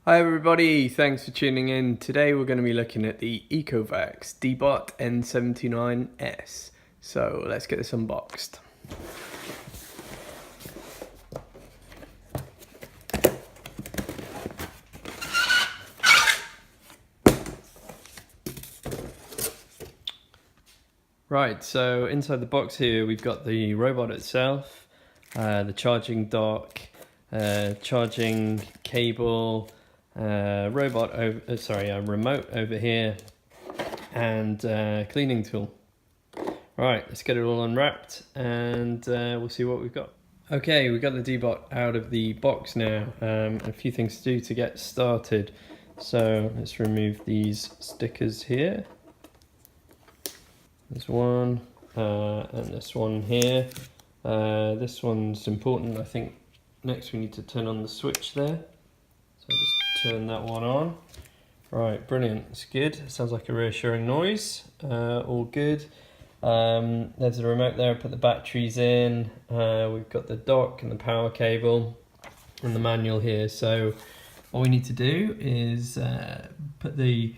Hi everybody, thanks for tuning in. Today we're going to be looking at the Ecovacs Deebot N79S. So let's get this unboxed. Right, so inside the box here we've got the robot itself, the charging dock, charging cable, a remote over here, and cleaning tool. Right, let's get it all unwrapped and we'll see what we've got. Okay, we've got the Deebot out of the box now. A few things to do to get started. So let's remove these stickers here. There's one and this one here. This one's important. I think next we need to turn on the switch there. So just turn that one on. Right, brilliant, it's good. Sounds like a reassuring noise. All good. There's the remote there, put the batteries in. We've got the dock and the power cable and the manual here. So all we need to do is put the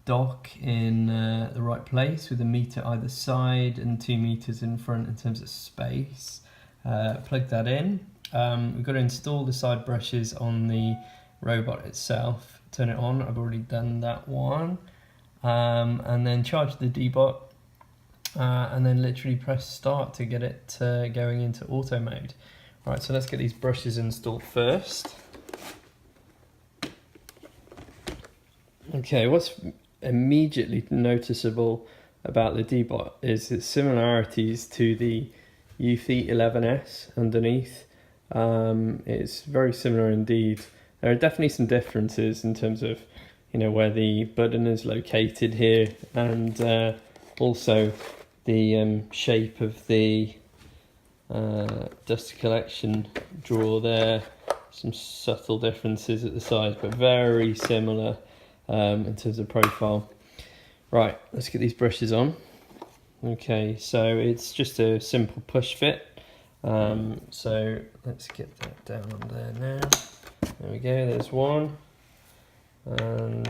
dock in the right place with a meter either side and 2 meters in front in terms of space. Plug that in. We've got to install the side brushes on the robot itself. Turn it on, I've already done that one. And then charge the Deebot and then literally press start to get it going into auto mode. Right, so let's get these brushes installed first. Okay, what's immediately noticeable about the Deebot is its similarities to the U11S underneath. It's very similar indeed. There are definitely some differences in terms of, where the button is located here, and also the shape of the dust collection drawer there. Some subtle differences at the sides, but very similar in terms of profile. Right, let's get these brushes on. Okay, so it's just a simple push fit. So let's get that down on there now. There we go, there's one. And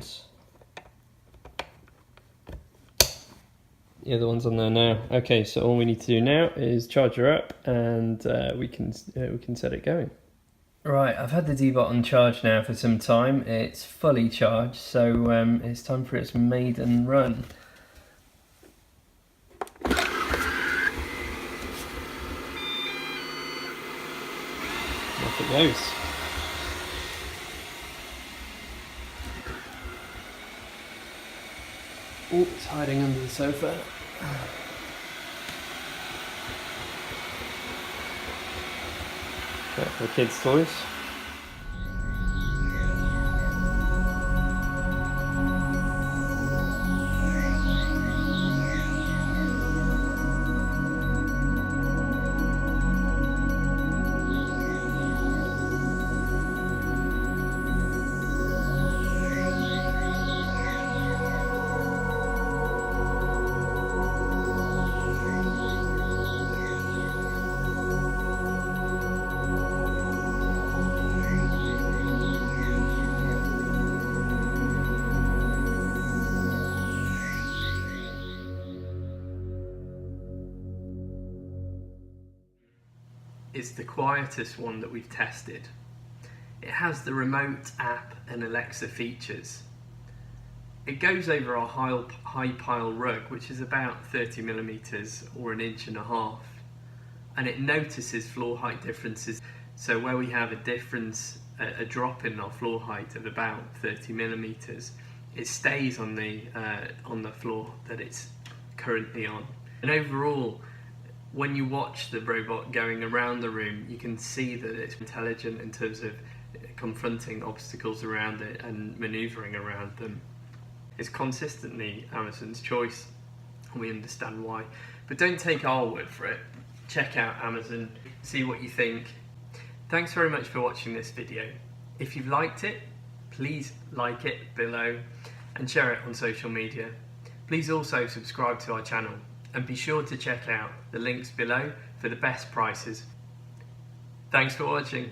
the other one's on there now. Okay, so all we need to do now is charge her up and we can set it going. Right, I've had the Deebot on charge now for some time. It's fully charged, so it's time for its maiden run. Off it goes. Oh, it's hiding under the sofa. For kids' toys. It's the quietest one that we've tested. It has the remote app and Alexa features. It goes over our high pile rug, which is about 30mm or 1.5 inches, and it notices floor height differences. So where we have a drop in our floor height of about 30mm, it stays on the floor that it's currently on. And overall, when you watch the robot going around the room, you can see that it's intelligent in terms of confronting obstacles around it and manoeuvring around them. It's consistently Amazon's choice, and we understand why. But don't take our word for it. Check out Amazon, see what you think. Thanks very much for watching this video. If you've liked it, please like it below and share it on social media. Please also subscribe to our channel. And be sure to check out the links below for the best prices. Thanks for watching.